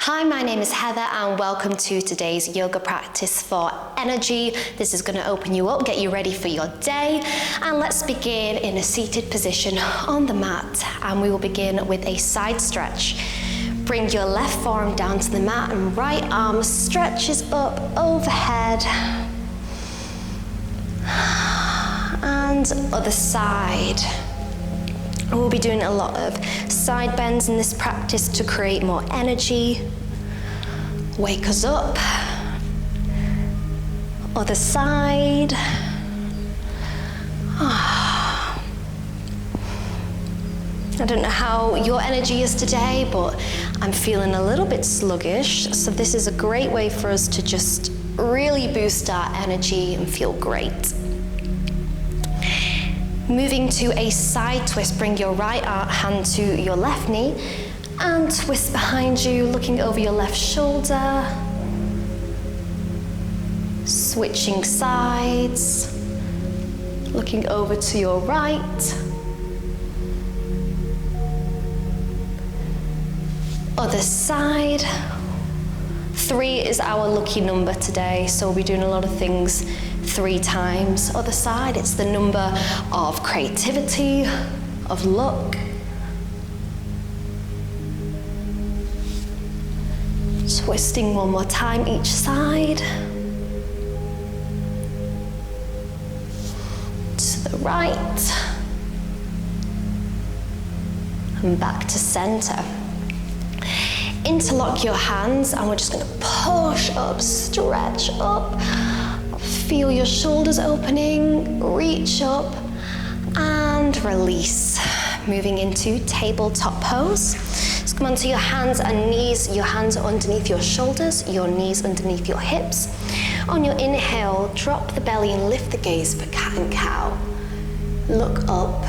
Hi, my name is Heather and welcome to today's yoga practice for energy. This is going to open you up, get you ready for your day. And let's begin in a seated position on the mat. And we will begin with a side stretch. Bring your left forearm down to the mat and right arm stretches up overhead. And other side. We'll be doing a lot of side bends in this practice to create more energy. Wake us up. Other side. I don't know how your energy is today, but I'm feeling a little bit sluggish. So this is a great way for us to just really boost our energy and feel great. Moving to a side twist, bring your right hand to your left knee and twist behind you, looking over your left shoulder. Switching sides, looking over to your right. Other side. 3 is our lucky number today, so we'll be doing a lot of things 3 times. Other side, it's the number of creativity, of luck. Twisting one more time each side. To the right. And back to center. Interlock your hands and we're just going to push up, stretch up. Feel your shoulders opening, reach up and release. Moving into tabletop pose. So come onto your hands and knees. Your hands are underneath your shoulders, your knees underneath your hips. On your inhale, drop the belly and lift the gaze for cat and cow. Look up.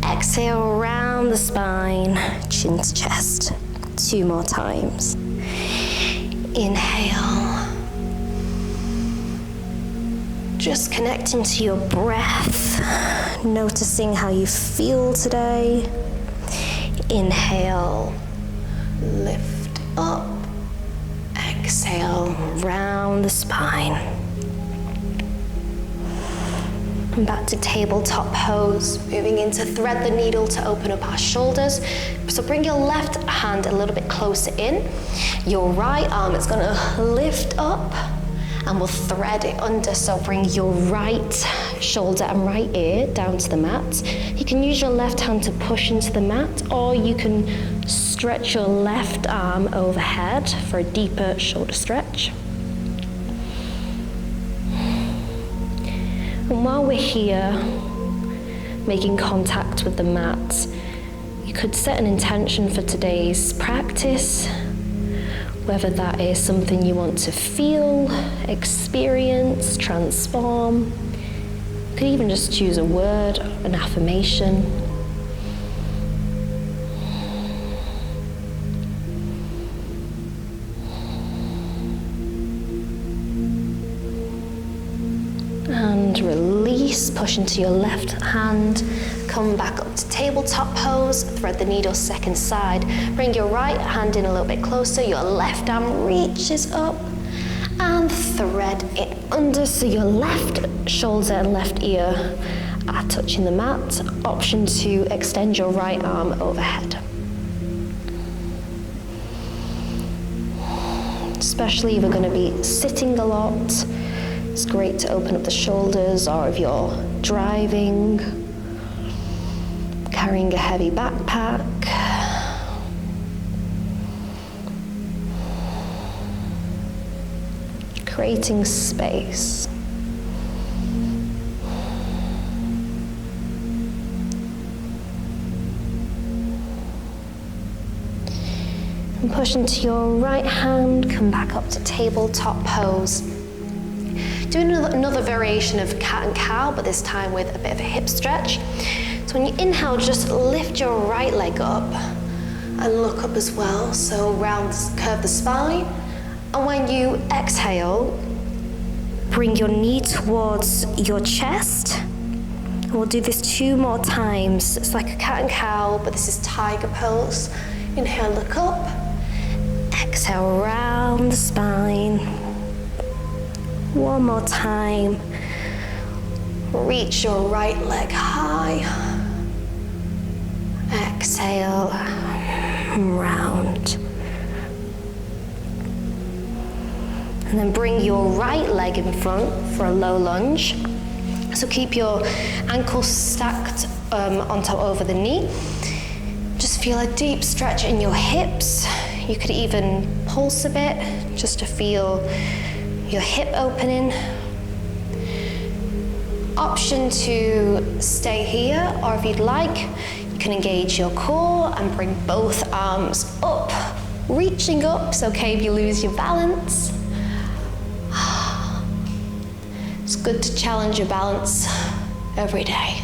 Exhale, round the spine, chin to chest. 2 more times. Inhale. Just connecting to your breath, noticing how you feel today. Inhale, lift up. Exhale, round the spine. And back to tabletop pose, moving into thread the needle to open up our shoulders. So bring your left hand a little bit closer in. Your right arm is going to lift up and we'll thread it under. So bring your right shoulder and right ear down to the mat. You can use your left hand to push into the mat, or you can stretch your left arm overhead for a deeper shoulder stretch. And while we're here, making contact with the mat, you could set an intention for today's practice, whether that is something you want to feel, experience, transform. You could even just choose a word, an affirmation. And release, push into your left hand, come back up to tabletop pose, thread the needle second side, bring your right hand in a little bit closer, your left arm reaches up and thread it under so your left shoulder and left ear are touching the mat. Option to extend your right arm overhead. Especially if we're going to be sitting a lot. It's great to open up the shoulders, or if you're driving, carrying a heavy backpack. Creating space. And push into your right hand, come back up to tabletop pose. Doing another variation of cat and cow, but this time with a bit of a hip stretch. So when you inhale, just lift your right leg up and look up as well. So curve the spine. And when you exhale, bring your knee towards your chest. And we'll do this 2 more times. It's like a cat and cow, but this is tiger pose. Inhale, look up. Exhale, round the spine. One more time. Reach your right leg high. Exhale, round. And then bring your right leg in front for a low lunge. So keep your ankles stacked on top over the knee. Just feel a deep stretch in your hips. You could even pulse a bit just to feel your hip opening. Option to stay here, or if you'd like, you can engage your core and bring both arms up, reaching up. It's okay if you lose your balance. It's good to challenge your balance every day.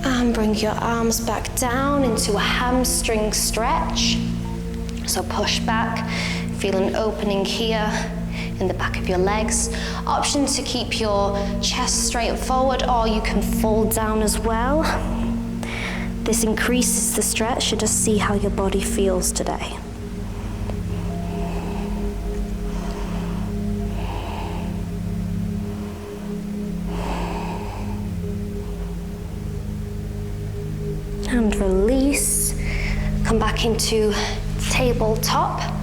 And bring your arms back down into a hamstring stretch. So push back, feel an opening here in the back of your legs. Option to keep your chest straight forward, or you can fold down as well. This increases the stretch, so just see how your body feels today. And release. Come back into tabletop.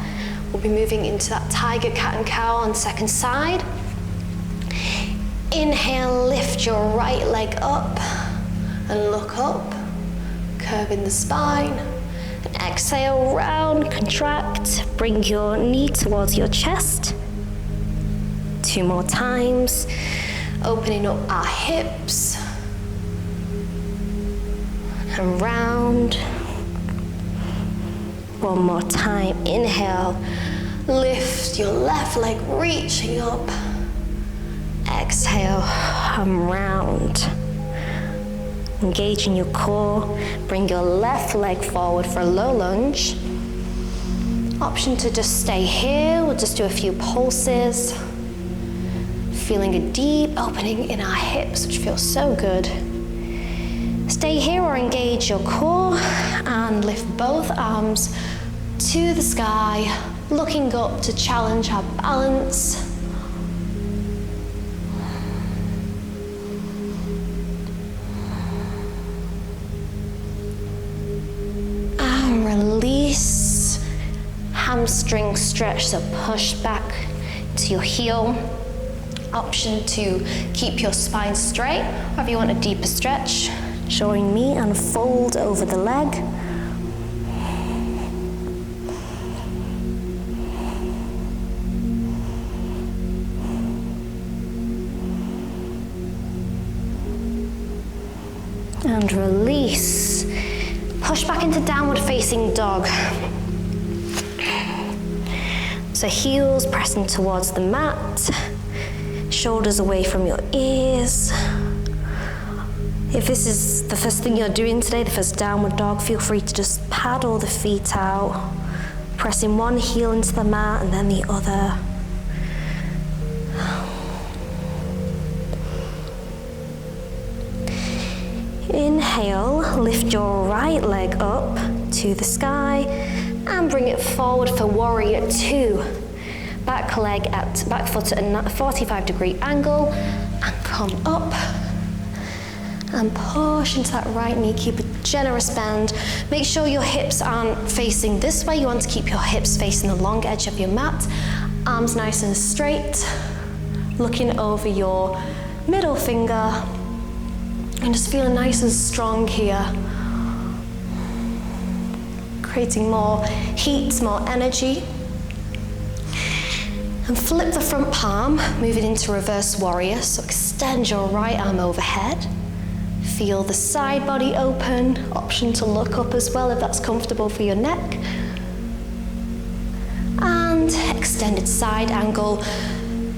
We'll be moving into that tiger, cat and cow on the second side. Inhale, lift your right leg up and look up, curving the spine. And exhale, round, contract. Bring your knee towards your chest. 2 more times. Opening up our hips. And round. 1 more time. Inhale, lift your left leg, reaching up. Exhale, come round. Engaging your core. Bring your left leg forward for a low lunge. Option to just stay here. We'll just do a few pulses. Feeling a deep opening in our hips, which feels so good. Stay here or engage your core and lift both arms to the sky, looking up to challenge our balance. And release. Hamstring stretch, so push back to your heel. Option to keep your spine straight, or if you want a deeper stretch, join me and fold over the leg. And release. Push back into downward facing dog. So heels pressing towards the mat, shoulders away from your ears. If this is the first thing you're doing today, the first downward dog, feel free to just paddle the feet out, pressing one heel into the mat and then the other. Inhale, lift your right leg up to the sky and bring it forward for warrior 2. Back foot at a 45-degree angle and come up. And push into that right knee, keep a generous bend. Make sure your hips aren't facing this way. You want to keep your hips facing the long edge of your mat. Arms nice and straight. Looking over your middle finger. And just feeling nice and strong here. Creating more heat, more energy. And flip the front palm, moving into reverse warrior. So extend your right arm overhead. Feel the side body open. Option to look up as well if that's comfortable for your neck. And extended side angle.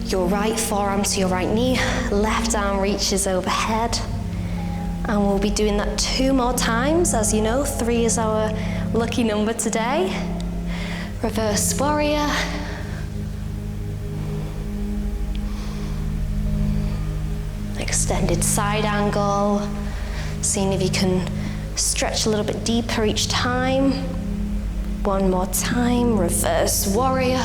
Your right forearm to your right knee. Left arm reaches overhead. And we'll be doing that 2 more times. As you know, 3 is our lucky number today. Reverse warrior. Extended side angle. Seeing if you can stretch a little bit deeper each time. One more time, reverse warrior.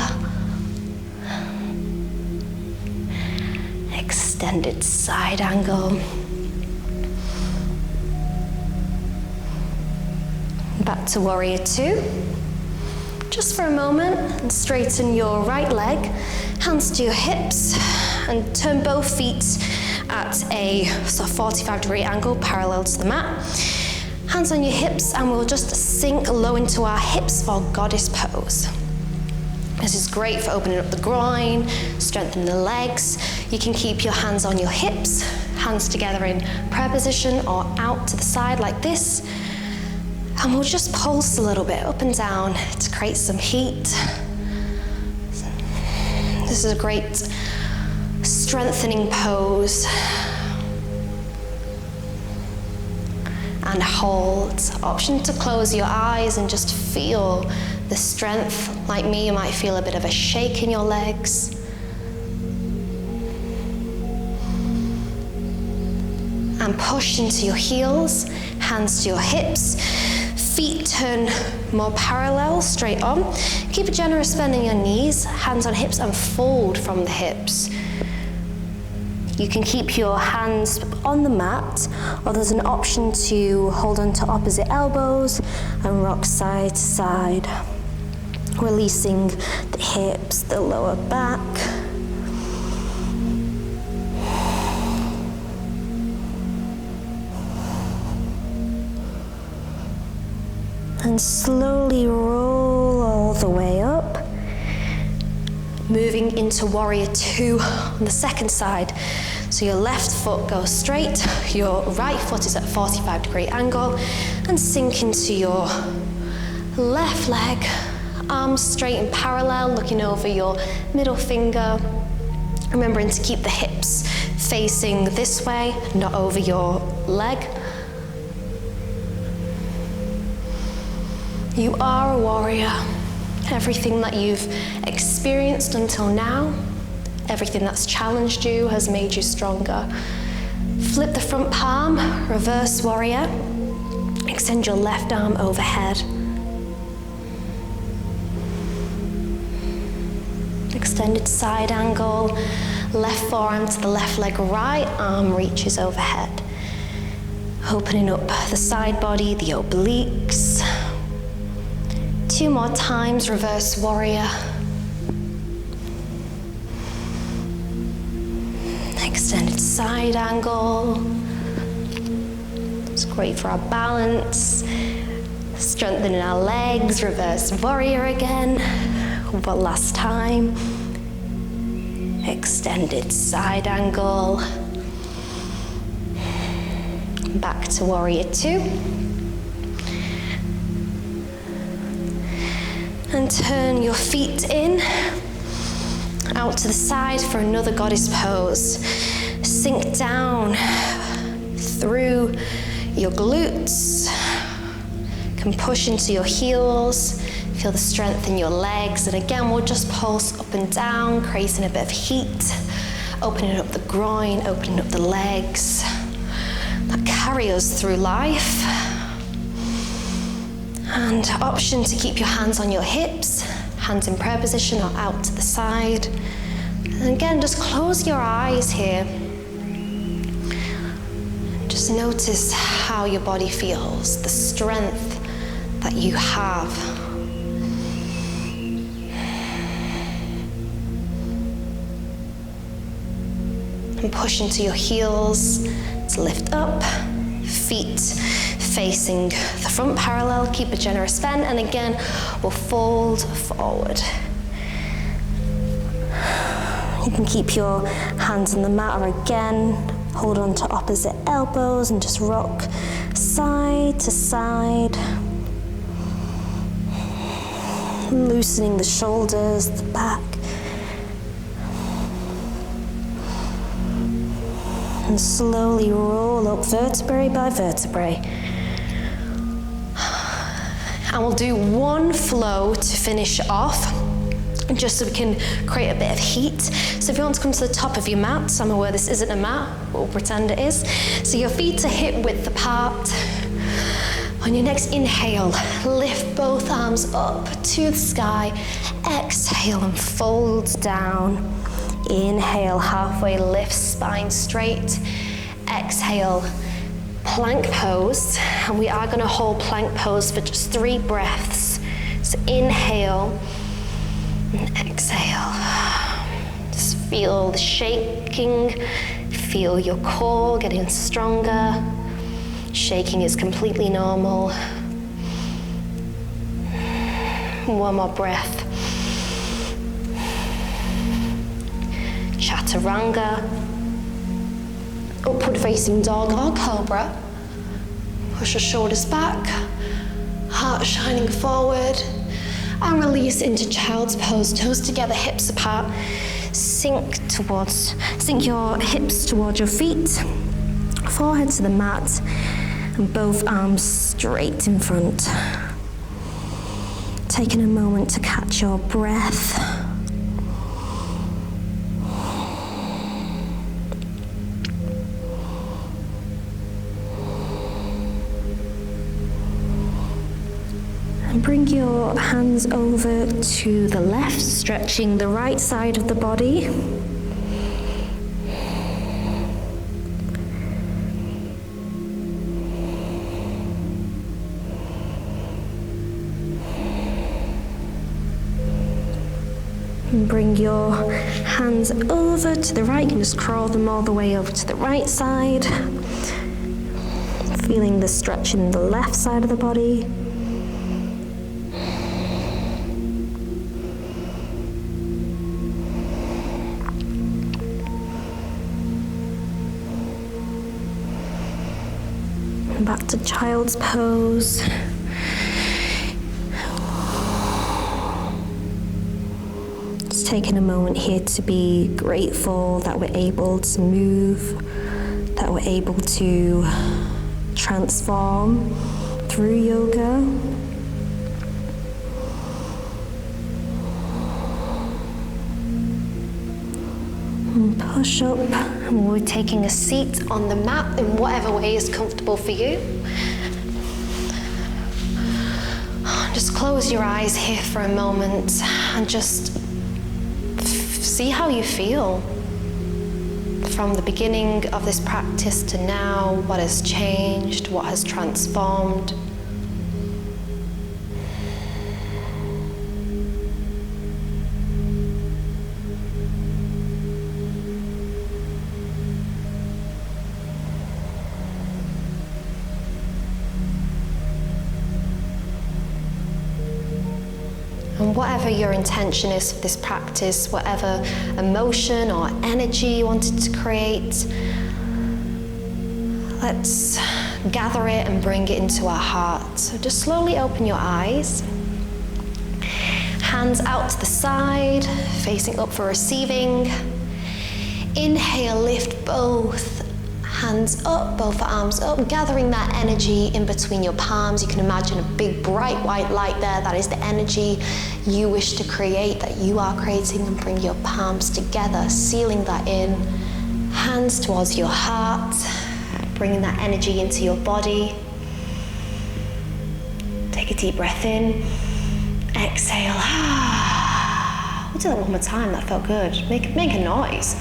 Extended side angle. Back to warrior two. Just for a moment, and straighten your right leg, hands to your hips, and turn both feet at a sort of 45-degree angle parallel to the mat. Hands on your hips, and we'll just sink low into our hips for goddess pose. This is great for opening up the groin, strengthening the legs. You can keep your hands on your hips, hands together in prayer position or out to the side like this. And we'll just pulse a little bit up and down to create some heat. This is a great strengthening pose. And hold. Option to close your eyes and just feel the strength. Like me, you might feel a bit of a shake in your legs. And push into your heels, hands to your hips. Feet turn more parallel, straight on. Keep a generous bend in your knees, hands on hips, and fold from the hips. You can keep your hands on the mat, or there's an option to hold on to opposite elbows and rock side to side, releasing the hips, the lower back. And slowly roll all the way up. Moving into warrior two on the second side. So your left foot goes straight, your right foot is at a 45-degree angle, and sink into your left leg, arms straight and parallel, looking over your middle finger. Remembering to keep the hips facing this way, not over your leg. You are a warrior. Everything that you've experienced until now, everything that's challenged you has made you stronger. Flip the front palm, reverse warrior. Extend your left arm overhead. Extended side angle, left forearm to the left leg, right arm reaches overhead. Opening up the side body, the obliques. Two more times, reverse warrior. Extended side angle. It's great for our balance. Strengthening our legs, reverse warrior again. One last time. Extended side angle. Back to warrior two. And turn your feet in, out to the side for another goddess pose. Sink down through your glutes. Can push into your heels. Feel the strength in your legs. And again, we'll just pulse up and down, creating a bit of heat. Opening up the groin, opening up the legs. That carry us through life. And option to keep your hands on your hips, hands in prayer position or out to the side. And again, just close your eyes here. Just notice how your body feels, the strength that you have. And push into your heels to lift up, feet facing the front parallel, keep a generous bend, and again, we'll fold forward. You can keep your hands on the mat, or again, hold on to opposite elbows and just rock side to side. Loosening the shoulders, the back. And slowly roll up vertebrae by vertebrae. And we'll do one flow to finish off. just so we can create a bit of heat. So if you want to come to the top of your mat, somewhere where this isn't a mat, we'll pretend it is. So your feet are hip width apart. On your next inhale, lift both arms up to the sky. Exhale and fold down. Inhale, halfway lift, spine straight. Exhale, plank pose. And we are going to hold plank pose for just 3 breaths. So inhale and exhale. Just feel the shaking. Feel your core getting stronger. Shaking is completely normal. One more breath. Chaturanga. Upward facing dog or cobra. Push your shoulders back. Heart shining forward. And release into child's pose. Toes together, hips apart. Sink your hips towards your feet. Forehead to the mat. And both arms straight in front. Taking a moment to catch your breath. And bring your hands over to the left, stretching the right side of the body. And bring your hands over to the right. You can just crawl them all the way over to the right side. Feeling the stretch in the left side of the body. And back to child's pose. Taking a moment here to be grateful that we're able to move, that we're able to transform through yoga. And push up, and we're taking a seat on the mat in whatever way is comfortable for you. Just close your eyes here for a moment and just see how you feel from the beginning of this practice to now. What has changed? What has transformed? And whatever your intention is for this practice, whatever emotion or energy you wanted to create, let's gather it and bring it into our heart. So just slowly open your eyes. Hands out to the side, facing up for receiving. Inhale, lift both hands up, both arms up, gathering that energy in between your palms. You can imagine a big bright white light there. That is the energy you wish to create, that you are creating, and bring your palms together, sealing that in. Hands towards your heart, bringing that energy into your body. Take a deep breath in, exhale. We'll do that one more time, that felt good. Make a noise.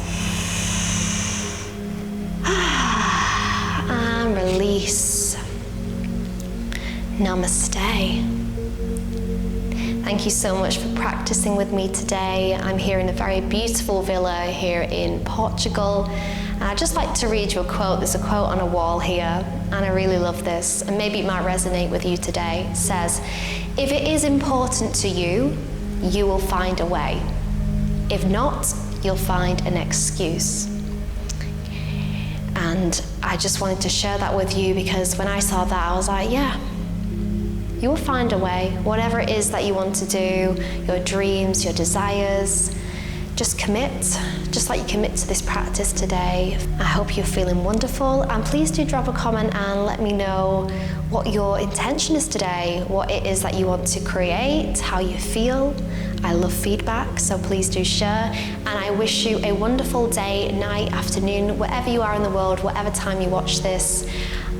And release. Namaste. Thank you so much for practicing with me today. I'm here in a very beautiful villa here in Portugal. And I'd just like to read you a quote. There's a quote on a wall here, and I really love this, and maybe it might resonate with you today. It says, "If it is important to you, you will find a way. If not, you'll find an excuse." And I just wanted to share that with you, because when I saw that, I was like, yeah, you will find a way. Whatever it is that you want to do, your dreams, your desires, just commit, just like you commit to this practice today. I hope you're feeling wonderful, and please do drop a comment and let me know what your intention is today, what it is that you want to create, how you feel. I love feedback, so please do share, and I wish you a wonderful day, night, afternoon, wherever you are in the world, whatever time you watch this.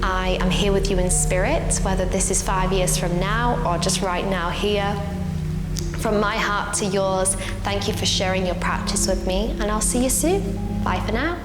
I am here with you in spirit, whether this is 5 years from now or just right now here. From my heart to yours, thank you for sharing your practice with me, and I'll see you soon. Bye for now.